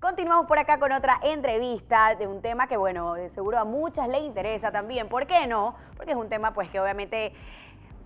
Continuamos por acá con otra entrevista de un tema que, bueno, de seguro a muchas les interesa también. ¿Por qué no? Porque es un tema, pues, que obviamente,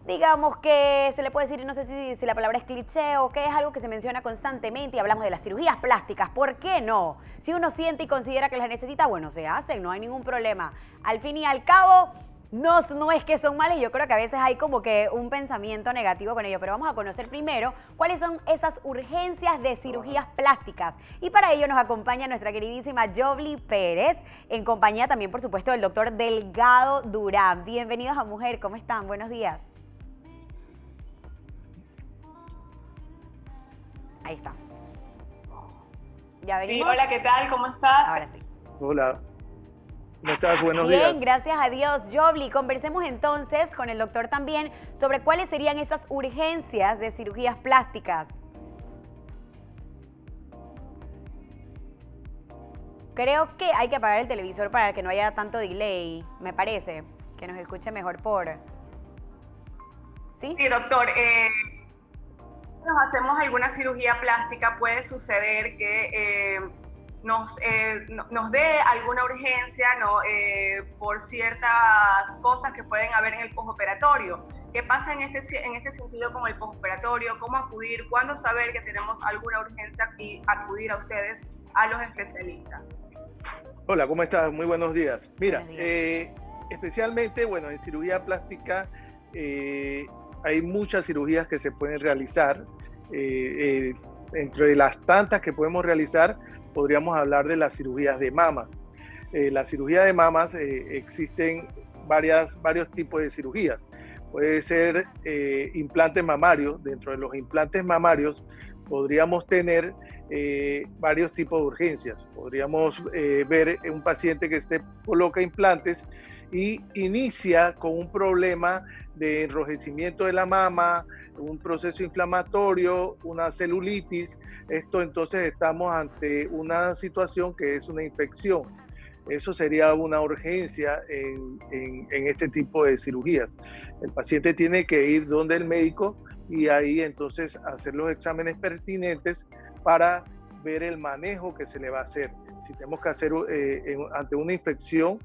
digamos que se le puede decir, no sé si la palabra es cliché o que es algo que se menciona constantemente y hablamos de las cirugías plásticas. ¿Por qué no? Si uno siente y considera que las necesita, bueno, se hacen, no hay ningún problema. Al fin y al cabo, no es que son malas, yo creo que a veces hay como que un pensamiento negativo con ello, pero vamos a conocer primero cuáles son esas urgencias de cirugías plásticas. Y para ello nos acompaña nuestra queridísima Yovli Pérez, en compañía también, por supuesto, del doctor Delgado Durán. Bienvenidos a Mujer, ¿cómo están? Buenos días. Ahí está. ¿Ya venimos? Sí, hola, ¿qué tal? ¿Cómo estás? Ahora sí. Hola, ¿cómo estás? Buenos días. Bien, gracias a Dios. Yovli, conversemos entonces con el doctor también sobre cuáles serían esas urgencias de cirugías plásticas. Creo que hay que apagar el televisor para que no haya tanto delay, me parece, que nos escuche mejor por... ¿Sí? Sí, doctor, nos hacemos alguna cirugía plástica, puede suceder que nos dé alguna urgencia, ¿no? Por ciertas cosas que pueden haber en el postoperatorio. ¿Qué pasa en este sentido con el postoperatorio? ¿Cómo acudir? ¿Cuándo saber que tenemos alguna urgencia y acudir a ustedes, a los especialistas? Hola, ¿cómo estás? Muy buenos días. Mira, Buenos días. especialmente, bueno, en cirugía plástica hay muchas cirugías que se pueden realizar. Entre las tantas que podemos realizar, podríamos hablar de las cirugías de mamas. La cirugía de mamas, existen varios tipos de cirugías. Puede ser implantes mamarios. Dentro de los implantes mamarios podríamos tener varios tipos de urgencias. Podríamos ver un paciente que se coloca implantes y inicia con un problema de enrojecimiento de la mama, un proceso inflamatorio, una celulitis. Esto entonces estamos ante una situación que es una infección. Eso sería una urgencia en este tipo de cirugías. El paciente tiene que ir donde el médico y ahí entonces hacer los exámenes pertinentes para ver el manejo que se le va a hacer. Si tenemos que hacer ante una infección,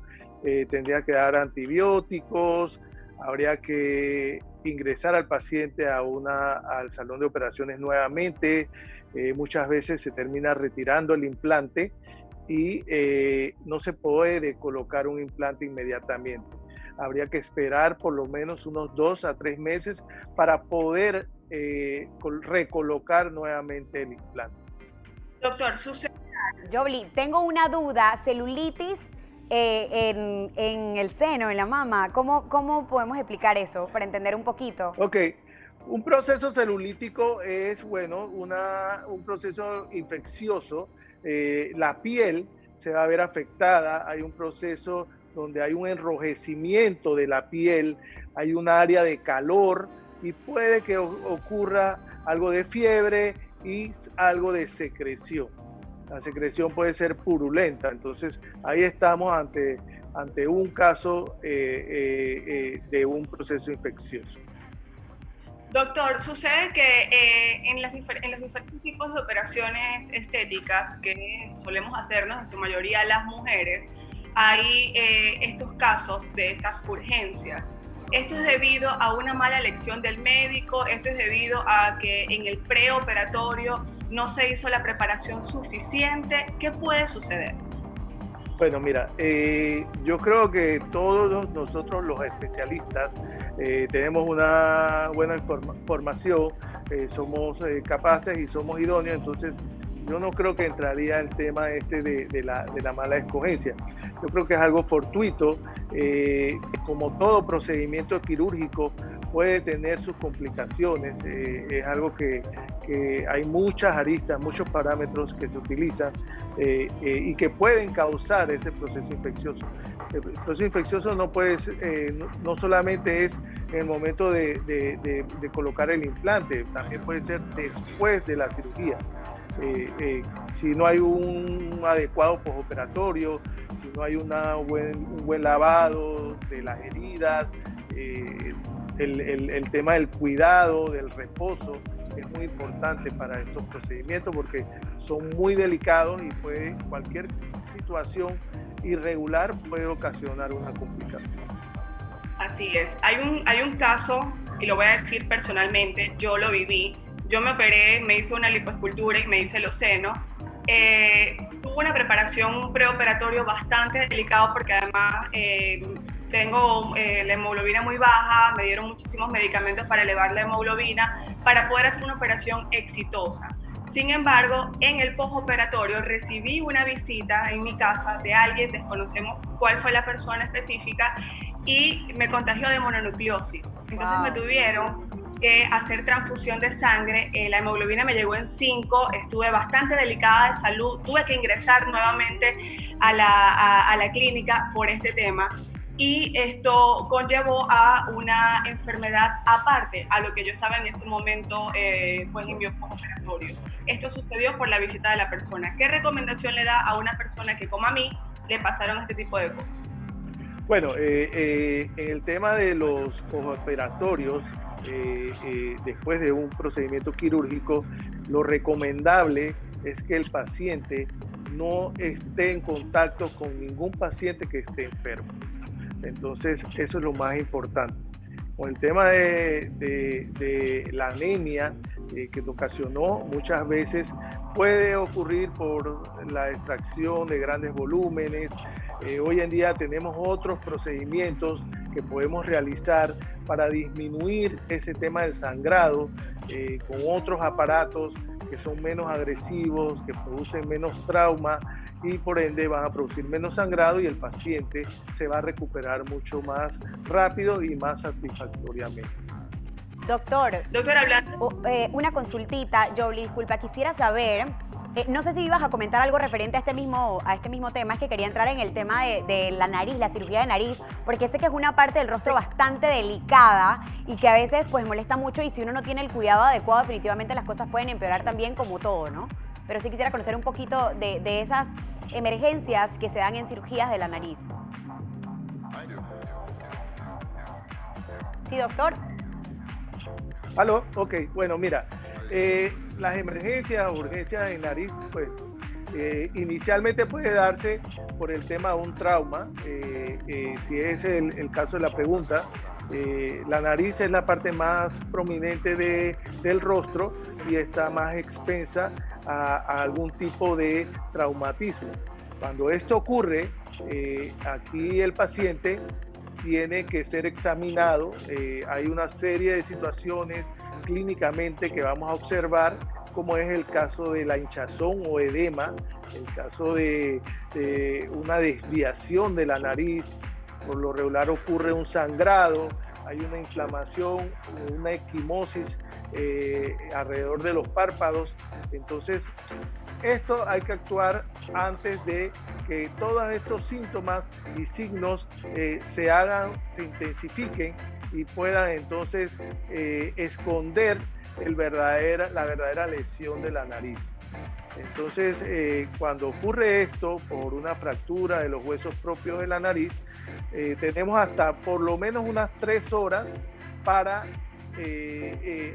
tendría que dar antibióticos, habría que ingresar al paciente al salón de operaciones nuevamente. Muchas veces se termina retirando el implante y no se puede colocar un implante inmediatamente. Habría que esperar por lo menos unos 2 a 3 meses para poder recolocar nuevamente el implante. Doctor, sucede. Yovli, tengo una duda, celulitis en el seno, en la mama, ¿cómo podemos explicar eso para entender un poquito? Ok, un proceso celulítico es, bueno, un proceso infeccioso. La piel se va a ver afectada, hay un proceso donde hay un enrojecimiento de la piel, hay un área de calor y puede que ocurra algo de fiebre y algo de secreción. La secreción puede ser purulenta, entonces ahí estamos ante un caso de un proceso infeccioso. Doctor, sucede que en los diferentes tipos de operaciones estéticas que solemos hacernos, en su mayoría las mujeres, hay estos casos de estas urgencias. Esto es debido a una mala elección del médico, esto es debido a que en el preoperatorio no se hizo la preparación suficiente. ¿Qué puede suceder? Bueno, mira, yo creo que todos nosotros los especialistas tenemos una buena formación, somos capaces y somos idóneos, entonces yo no creo que entraría el tema de la mala escogencia. Yo creo que es algo fortuito, como todo procedimiento quirúrgico puede tener sus complicaciones, es algo que hay muchas aristas, muchos parámetros que se utilizan y que pueden causar ese proceso infeccioso. El proceso infeccioso no solamente es en el momento de colocar el implante, también puede ser después de la cirugía. Si no hay un adecuado postoperatorio, si no hay un buen lavado de las heridas, el tema del cuidado, del reposo, es muy importante para estos procedimientos porque son muy delicados y cualquier situación irregular puede ocasionar una complicación. Así es. Hay un caso, y lo voy a decir personalmente, yo lo viví. Yo me operé, me hice una lipoescultura y me hice los senos. Tuve una preparación preoperatorio bastante delicado porque además tengo la hemoglobina muy baja, me dieron muchísimos medicamentos para elevar la hemoglobina para poder hacer una operación exitosa. Sin embargo, en el postoperatorio recibí una visita en mi casa de alguien, desconocemos cuál fue la persona específica, y me contagió de mononucleosis. Entonces me tuvieron que hacer transfusión de sangre, la hemoglobina me llegó en 5, estuve bastante delicada de salud, tuve que ingresar nuevamente a la clínica por este tema. Y esto conllevó a una enfermedad aparte a lo que yo estaba en ese momento pues en mi postoperatorio. Esto sucedió por la visita de la persona. ¿Qué recomendación le da a una persona que, como a mí, le pasaron este tipo de cosas? Bueno, en el tema de los postoperatorios, después de un procedimiento quirúrgico, lo recomendable es que el paciente no esté en contacto con ningún paciente que esté enfermo. Entonces, eso es lo más importante. Con el tema de la anemia que te ocasionó, muchas veces puede ocurrir por la extracción de grandes volúmenes. Hoy en día tenemos otros procedimientos que podemos realizar para disminuir ese tema del sangrado con otros aparatos que son menos agresivos, que producen menos trauma y por ende van a producir menos sangrado y el paciente se va a recuperar mucho más rápido y más satisfactoriamente. Doctor, hablando... una consultita, Joely, disculpa, quisiera saber, no sé si ibas a comentar algo referente a este mismo tema, es que quería entrar en el tema de la nariz, la cirugía de nariz, porque sé que es una parte del rostro bastante delicada y que a veces pues molesta mucho y si uno no tiene el cuidado adecuado, definitivamente las cosas pueden empeorar también como todo, ¿no? Pero sí quisiera conocer un poquito de esas emergencias que se dan en cirugías de la nariz. Sí, doctor. ¿Aló? Ok, bueno, mira, las emergencias o urgencias en nariz, pues inicialmente puede darse por el tema de un trauma, si es el caso de la pregunta. La nariz es la parte más prominente del rostro y está más expensa a algún tipo de traumatismo. Cuando esto ocurre, aquí el paciente tiene que ser examinado. Hay una serie de situaciones clínicamente que vamos a observar, como es el caso de la hinchazón o edema, el caso de una desviación de la nariz. Por lo regular ocurre un sangrado, hay una inflamación, una equimosis alrededor de los párpados. Entonces, esto hay que actuar antes de que todos estos síntomas y signos se intensifiquen y puedan entonces esconder la verdadera lesión de la nariz. Entonces, cuando ocurre esto por una fractura de los huesos propios de la nariz, tenemos hasta por lo menos unas 3 horas para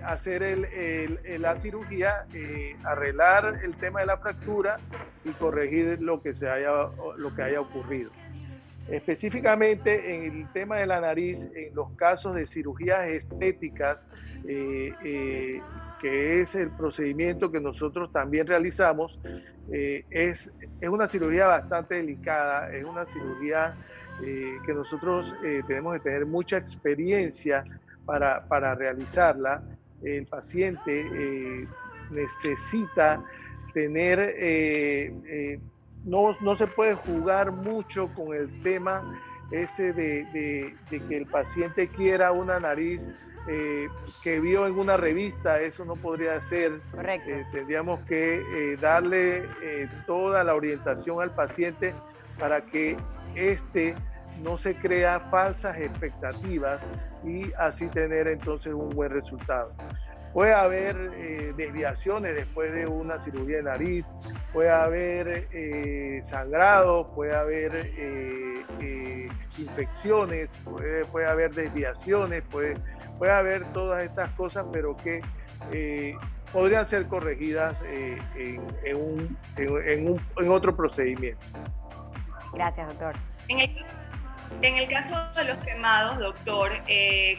hacer la cirugía, arreglar el tema de la fractura y corregir lo que haya ocurrido. Específicamente en el tema de la nariz, en los casos de cirugías estéticas, que es el procedimiento que nosotros también realizamos, es una cirugía bastante delicada, es una cirugía que nosotros tenemos que tener mucha experiencia para realizarla. El paciente necesita tener, no se puede jugar mucho con el tema ese de que el paciente quiera una nariz que vio en una revista. Eso no podría ser. Correcto. Tendríamos que darle toda la orientación al paciente para que no se crea falsas expectativas y así tener entonces un buen resultado. Puede haber desviaciones después de una cirugía de nariz, puede haber sangrado, puede haber infecciones, puede haber desviaciones, puede haber todas estas cosas, pero que podrían ser corregidas en otro procedimiento. Gracias, doctor. En el caso de los quemados, doctor,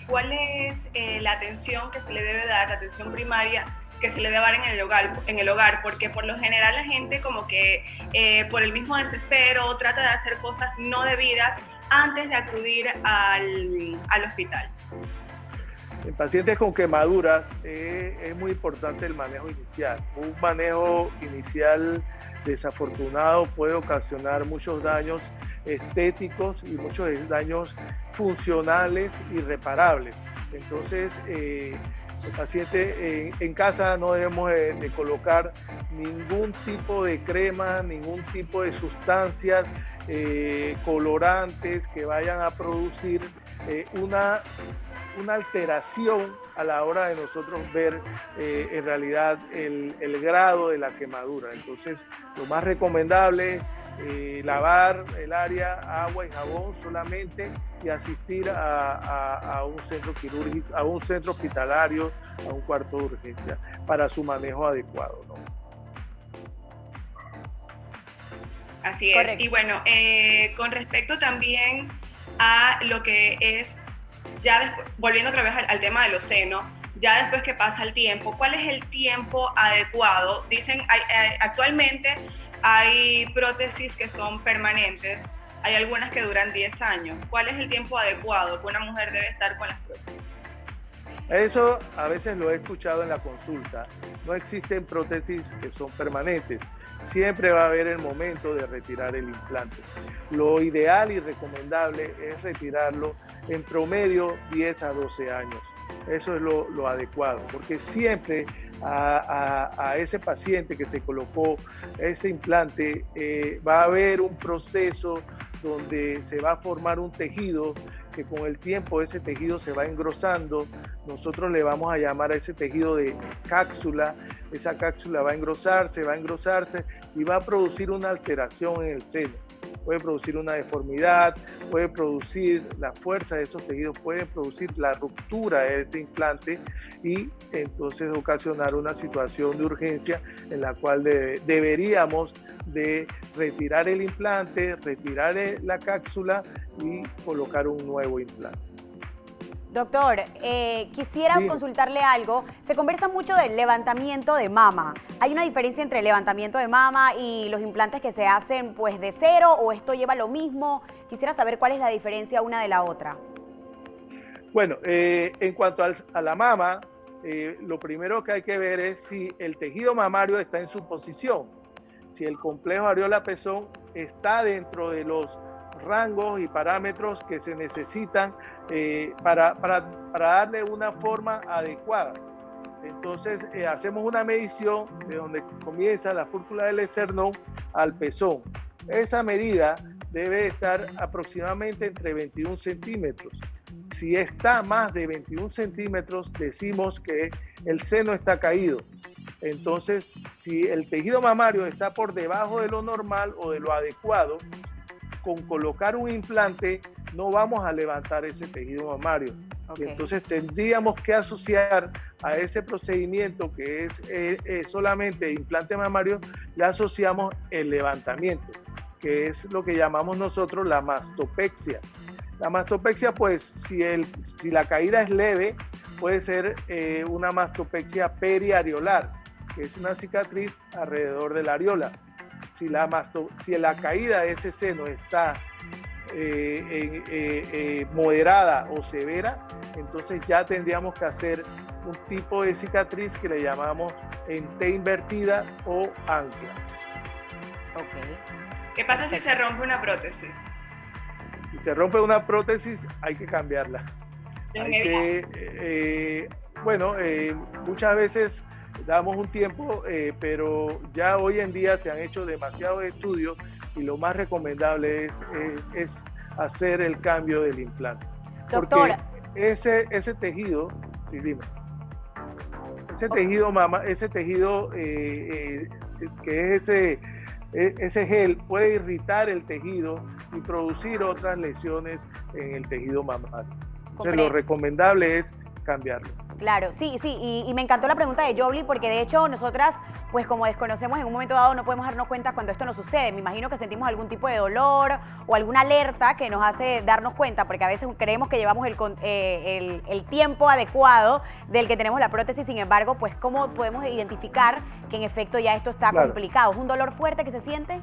¿cuál es la atención que se le debe dar, la atención primaria que se le debe dar en el hogar? Porque por lo general la gente como que por el mismo desespero trata de hacer cosas no debidas antes de acudir al hospital. En pacientes con quemaduras es muy importante el manejo inicial. Un manejo inicial desafortunado puede ocasionar muchos daños estéticos y muchos daños funcionales irreparables. Entonces, el paciente en casa no debemos de colocar ningún tipo de crema, ningún tipo de sustancias colorantes que vayan a producir una alteración a la hora de nosotros ver en realidad el grado de la quemadura. Entonces, lo más recomendable lavar el área, agua y jabón solamente, y asistir a un centro quirúrgico, a un centro hospitalario, a un cuarto de urgencia para su manejo adecuado, ¿no? Así es. Correcto. Y bueno, con respecto también a lo que es, ya después, volviendo otra vez al tema de los senos, ya después que pasa el tiempo, ¿cuál es el tiempo adecuado? Dicen, actualmente hay prótesis que son permanentes, hay algunas que duran 10 años. ¿Cuál es el tiempo adecuado que una mujer debe estar con las prótesis? Eso a veces lo he escuchado en la consulta. No existen prótesis que son permanentes. Siempre va a haber el momento de retirar el implante. Lo ideal y recomendable es retirarlo en promedio 10 a 12 años. Eso es lo adecuado, porque siempre a ese paciente que se colocó ese implante va a haber un proceso donde se va a formar un tejido que con el tiempo ese tejido se va engrosando. Nosotros le vamos a llamar a ese tejido de cápsula. Esa cápsula va a engrosarse y va a producir una alteración en el seno. Puede producir una deformidad, puede producir la fuerza de esos tejidos, puede producir la ruptura de ese implante y entonces ocasionar una situación de urgencia en la cual deberíamos de retirar el implante, retirar la cápsula y colocar un nuevo implante. Doctor, quisiera consultarle algo. Se conversa mucho del levantamiento de mama. ¿Hay una diferencia entre el levantamiento de mama y los implantes que se hacen pues de cero, o esto lleva lo mismo? Quisiera saber cuál es la diferencia una de la otra. Bueno, en cuanto a la mama, lo primero que hay que ver es si el tejido mamario está en su posición, si el complejo areola-pezón está dentro de los rangos y parámetros que se necesitan para darle una forma adecuada. Entonces hacemos una medición de donde comienza la fúrcula del esternón al pezón. Esa medida debe estar aproximadamente entre 21 centímetros. Si está más de 21 centímetros, decimos que el seno está caído. Entonces, si el tejido mamario está por debajo de lo normal o de lo adecuado, con colocar un implante no vamos a levantar ese tejido mamario. Okay. Entonces tendríamos que asociar a ese procedimiento que es solamente implante mamario, le asociamos el levantamiento, que es lo que llamamos nosotros la mastopexia. La mastopexia, pues, si la caída es leve, puede ser una mastopexia periareolar, que es una cicatriz alrededor de la areola. Si la caída de ese seno está moderada o severa, entonces ya tendríamos que hacer un tipo de cicatriz que le llamamos en T invertida o ancla. Okay. ¿Qué pasa si se rompe una prótesis? Si se rompe una prótesis, hay que cambiarla. Muchas veces damos un tiempo, pero ya hoy en día se han hecho demasiados estudios y lo más recomendable es hacer el cambio del implante. Doctora. Porque ese tejido, sí, dime. Ese tejido que es ese gel puede irritar el tejido y producir otras lesiones en el tejido mamario. Entonces, lo recomendable es cambiarlo. Claro, sí, y me encantó la pregunta de Jobly porque de hecho nosotras, pues como desconocemos en un momento dado, no podemos darnos cuenta cuando esto nos sucede. Me imagino que sentimos algún tipo de dolor o alguna alerta que nos hace darnos cuenta, porque a veces creemos que llevamos el tiempo adecuado del que tenemos la prótesis. Sin embargo, pues ¿cómo podemos identificar que en efecto ya esto está complicado? ¿Es un dolor fuerte que se siente?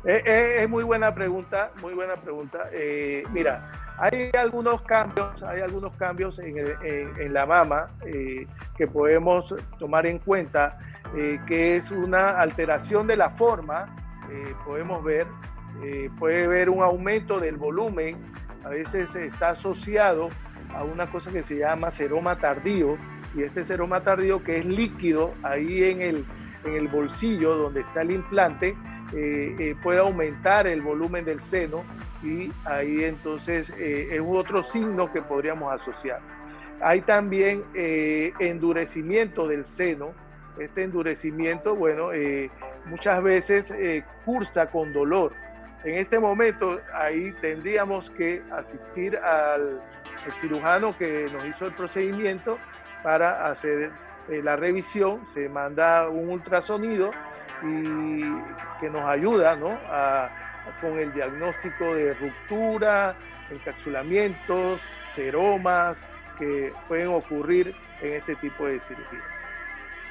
Es muy buena pregunta, muy buena pregunta. Mira, hay algunos cambios en la mama que podemos tomar en cuenta, que es una alteración de la forma. Podemos ver, puede haber un aumento del volumen, a veces está asociado a una cosa que se llama seroma tardío, y este seroma tardío, que es líquido ahí en el bolsillo donde está el implante, puede aumentar el volumen del seno, y ahí entonces es otro signo que podríamos asociar. Hay también endurecimiento del seno. Este endurecimiento, bueno, muchas veces cursa con dolor. En este momento ahí tendríamos que asistir al cirujano que nos hizo el procedimiento para hacer la revisión. Se manda un ultrasonido y que nos ayuda, ¿no?, con el diagnóstico de ruptura, encapsulamientos, seromas que pueden ocurrir en este tipo de cirugías.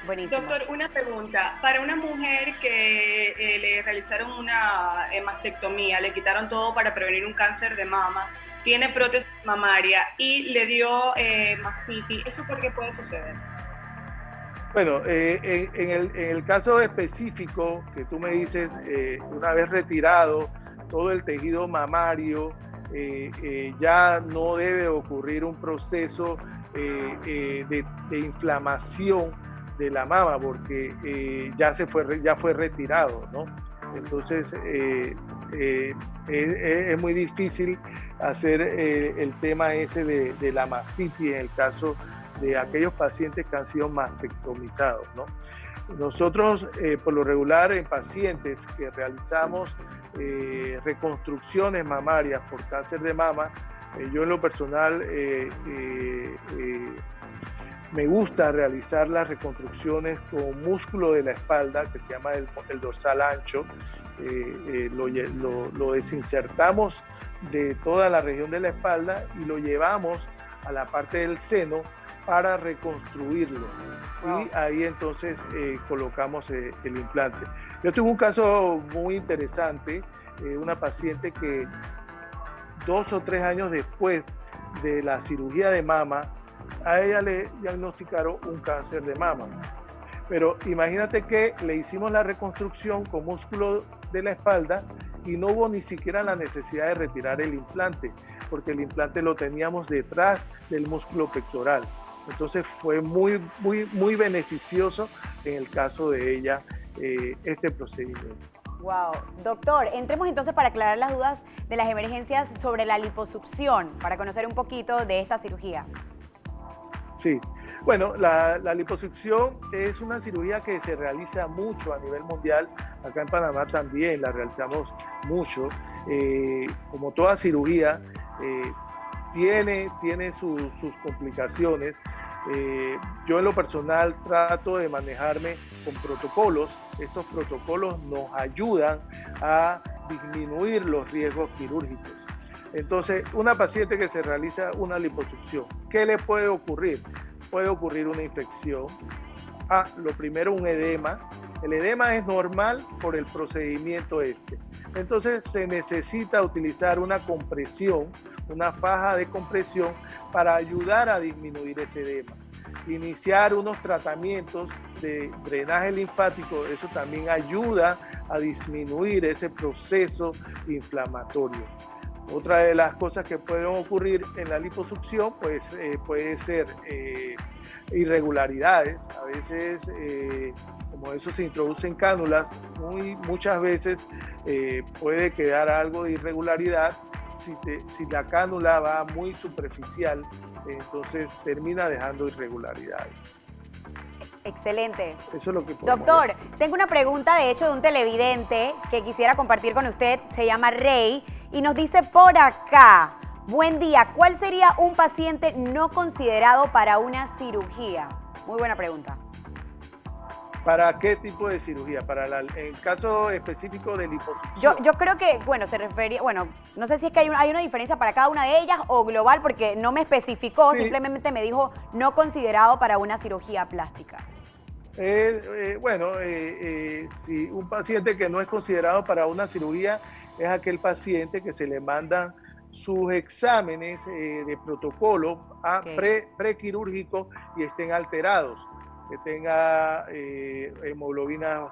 Buenísimo. Doctor, una pregunta. Para una mujer que le realizaron una mastectomía, le quitaron todo para prevenir un cáncer de mama, tiene prótesis mamaria y le dio mastitis, ¿eso por qué puede suceder? Bueno, en el caso específico que tú me dices, una vez retirado todo el tejido mamario, ya no debe ocurrir un proceso de inflamación de la mama, porque ya fue retirado, ¿no? Entonces es muy difícil hacer el tema ese de la mastitis en el caso de aquellos pacientes que han sido mastectomizados, ¿no? Nosotros, por lo regular, en pacientes que realizamos reconstrucciones mamarias por cáncer de mama, yo en lo personal me gusta realizar las reconstrucciones con músculo de la espalda, que se llama el dorsal ancho. Lo desinsertamos de toda la región de la espalda y lo llevamos a la parte del seno para reconstruirlo. Y ahí entonces colocamos el implante. Yo tuve un caso muy interesante, una paciente que 2 o 3 años después de la cirugía de mama, a ella le diagnosticaron un cáncer de mama. Pero imagínate que le hicimos la reconstrucción con músculo de la espalda y no hubo ni siquiera la necesidad de retirar el implante, porque el implante lo teníamos detrás del músculo pectoral. Entonces fue muy beneficioso en el caso de ella este procedimiento. Wow. Doctor, entremos entonces para aclarar las dudas de las emergencias sobre la liposucción, para conocer un poquito de esta cirugía. Sí, bueno, la liposucción es una cirugía que se realiza mucho a nivel mundial. Acá en Panamá también la realizamos mucho. Como toda cirugía, tiene sus complicaciones. Yo en lo personal trato de manejarme con protocolos. Estos protocolos nos ayudan a disminuir los riesgos quirúrgicos. Entonces, una paciente que se realiza una liposucción, ¿qué le puede ocurrir? Puede ocurrir una infección. Lo primero, un edema. El edema es normal por el procedimiento este. Entonces, se necesita utilizar una compresión, una faja de compresión para ayudar a disminuir ese edema. Iniciar unos tratamientos de drenaje linfático, eso también ayuda a disminuir ese proceso inflamatorio. Otra de las cosas que pueden ocurrir en la liposucción, pues puede ser irregularidades. A veces, como eso se introducen cánulas, muchas veces puede quedar algo de irregularidad. Si la cánula va muy superficial, entonces termina dejando irregularidades. Excelente. Eso es lo que podemos Doctor, ver. tengo una pregunta de hecho de un televidente que quisiera compartir con usted. Se llama Rey y nos dice por acá: buen día, ¿cuál sería un paciente no considerado para una cirugía? Muy buena pregunta. ¿Para qué tipo de cirugía? En caso específico de liposucción. Yo creo que, bueno, se refería, bueno, no sé si es que hay una diferencia para cada una de ellas o global, porque no me especificó, Sí. simplemente me dijo no considerado para una cirugía plástica. Si un paciente que no es considerado para una cirugía es aquel paciente que se le mandan sus exámenes de protocolo prequirúrgicos y estén alterados, que tenga hemoglobinas,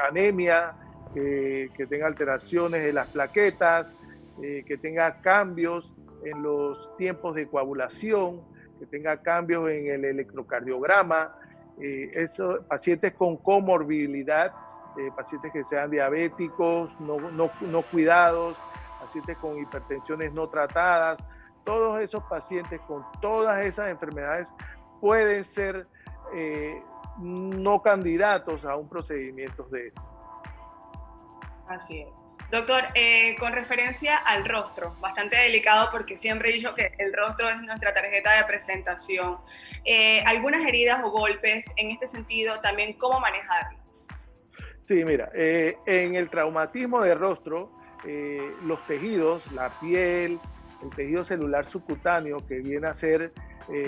anemia, que tenga alteraciones de las plaquetas, que tenga cambios en los tiempos de coagulación, que tenga cambios en el electrocardiograma, pacientes con comorbilidad, pacientes que sean diabéticos, no cuidados, pacientes con hipertensiones no tratadas. Todos esos pacientes con todas esas enfermedades pueden ser no candidatos a un procedimiento de esto. Así es. Doctor, con referencia al rostro, bastante delicado porque siempre he dicho que el rostro es nuestra tarjeta de presentación. Algunas heridas o golpes en este sentido, también cómo manejarlas. Sí, mira, en el traumatismo de rostro, los tejidos, la piel, el tejido celular subcutáneo, que viene a ser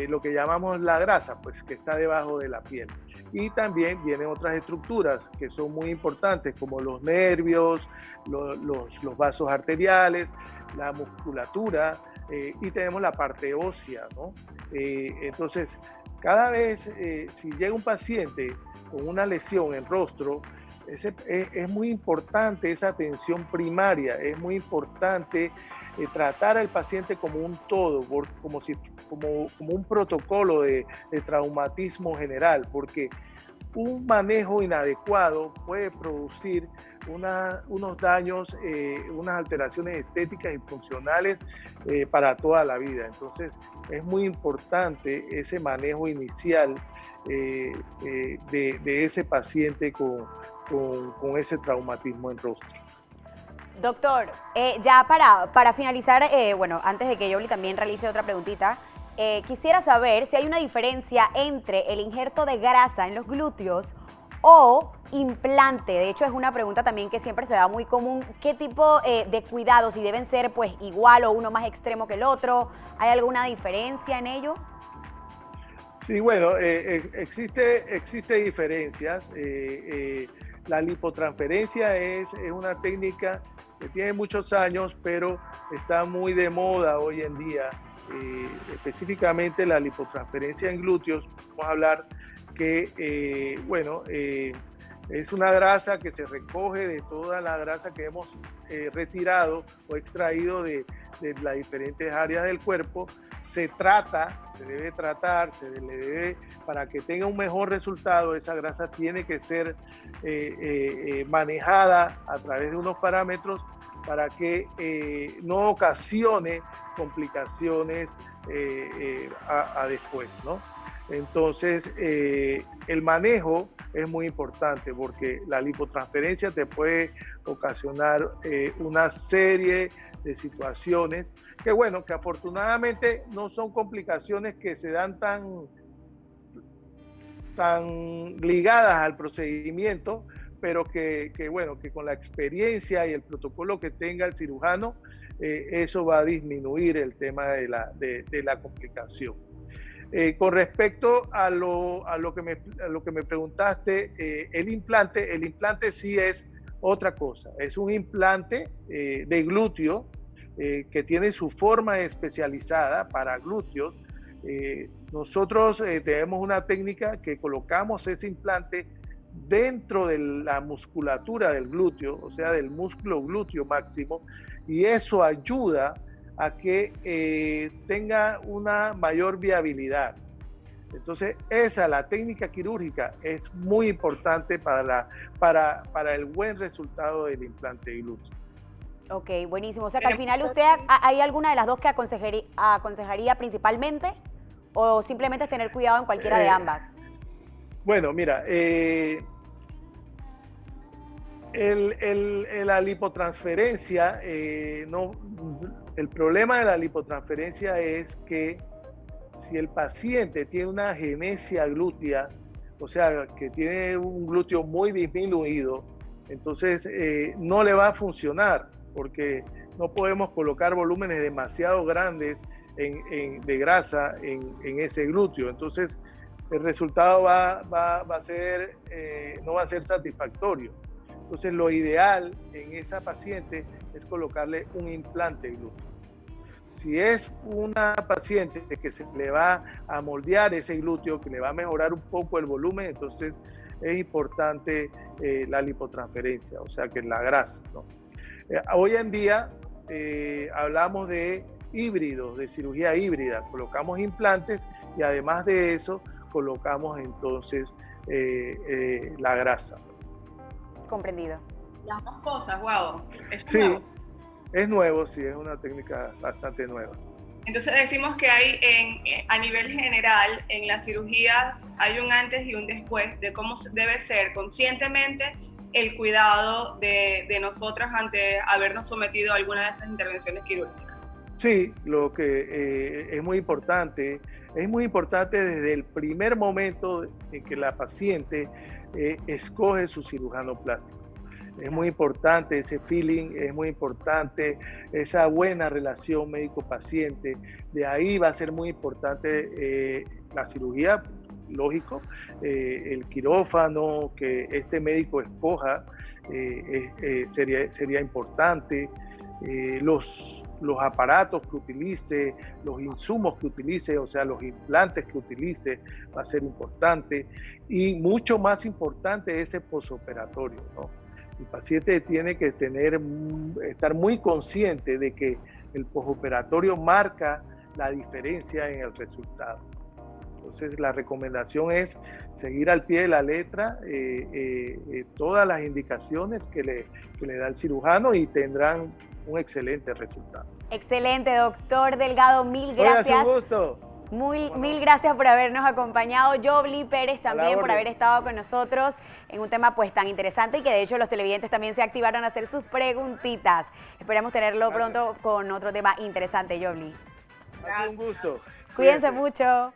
lo que llamamos la grasa, pues que está debajo de la piel. Y también vienen otras estructuras que son muy importantes, como los nervios, los vasos arteriales, la musculatura, y tenemos la parte ósea, ¿no? Entonces, cada vez, si llega un paciente con una lesión en rostro, es muy importante esa atención primaria, es muy importante tratar al paciente como un todo, como un protocolo de traumatismo general, porque un manejo inadecuado puede producir unos daños, unas alteraciones estéticas y funcionales para toda la vida. Entonces es muy importante ese manejo inicial de ese paciente con ese traumatismo en rostro. Doctor, ya para finalizar, bueno, antes de que Yoli también realice otra preguntita, quisiera saber si hay una diferencia entre el injerto de grasa en los glúteos o implante. De hecho, es una pregunta también que siempre se da muy común. ¿Qué tipo de cuidados, si deben ser pues igual o uno más extremo que el otro? ¿Hay alguna diferencia en ello? Sí, bueno, existe diferencias. La lipotransferencia es una técnica que tiene muchos años, pero está muy de moda hoy en día. Específicamente la lipotransferencia en glúteos, vamos a hablar que, es una grasa que se recoge de toda la grasa que hemos retirado o extraído de las diferentes áreas del cuerpo. Se debe tratar, para que tenga un mejor resultado, esa grasa tiene que ser manejada a través de unos parámetros para que no ocasione complicaciones a después, ¿no? Entonces, el manejo es muy importante porque la lipotransferencia te puede ocasionar una serie de situaciones que, bueno, que afortunadamente no son complicaciones que se dan tan ligadas al procedimiento, pero que con la experiencia y el protocolo que tenga el cirujano, eso va a disminuir el tema de la complicación. Con respecto a lo que me preguntaste, el implante sí es otra cosa. Es un implante de glúteo que tiene su forma especializada para glúteos. Nosotros tenemos una técnica que colocamos ese implante dentro de la musculatura del glúteo, o sea, del músculo glúteo máximo, y eso ayuda a que tenga una mayor viabilidad. Entonces, la técnica quirúrgica es muy importante para el buen resultado del implante glúteo. Ok, buenísimo. O sea que al final usted, ¿hay alguna de las dos que aconsejaría principalmente o simplemente es tener cuidado en cualquiera de ambas? Bueno, mira, la lipotransferencia, el problema de la lipotransferencia es que si el paciente tiene una agenesia glútea, o sea, que tiene un glúteo muy disminuido, entonces no le va a funcionar porque no podemos colocar volúmenes demasiado grandes de grasa en ese glúteo. Entonces el resultado no va a ser satisfactorio. Entonces lo ideal en esa paciente es colocarle un implante glúteo. Si es una paciente que se le va a moldear ese glúteo, que le va a mejorar un poco el volumen, entonces es importante la lipotransferencia, o sea que la grasa, ¿no? Hoy en día hablamos de híbridos, de cirugía híbrida. Colocamos implantes y además de eso colocamos entonces la grasa. Comprendido. Las dos cosas, wow. Sí, nuevo. Es nuevo, sí, es una técnica bastante nueva. Entonces decimos que hay a nivel general en las cirugías hay un antes y un después de cómo debe ser conscientemente el cuidado de nosotras ante habernos sometido a alguna de estas intervenciones quirúrgicas. Sí, lo que es muy importante desde el primer momento en que la paciente escoge su cirujano plástico. Es muy importante ese feeling, es muy importante esa buena relación médico-paciente. De ahí va a ser muy importante la cirugía, lógico, el quirófano que este médico escoja sería importante, los aparatos que utilice, los insumos que utilice, o sea, los implantes que utilice, va a ser importante. Y mucho más importante ese posoperatorio, ¿no? El paciente tiene que estar muy consciente de que el posoperatorio marca la diferencia en el resultado. Entonces la recomendación es seguir al pie de la letra todas las indicaciones que le da el cirujano y tendrán un excelente resultado. Excelente, doctor Delgado, mil gracias. Oiga, su gusto. Mil gracias por habernos acompañado. Yobli Pérez también por haber estado con nosotros en un tema pues tan interesante y que de hecho los televidentes también se activaron a hacer sus preguntitas. Esperamos tenerlo pronto con otro tema interesante, Yobli. Un gusto. Cuídense mucho.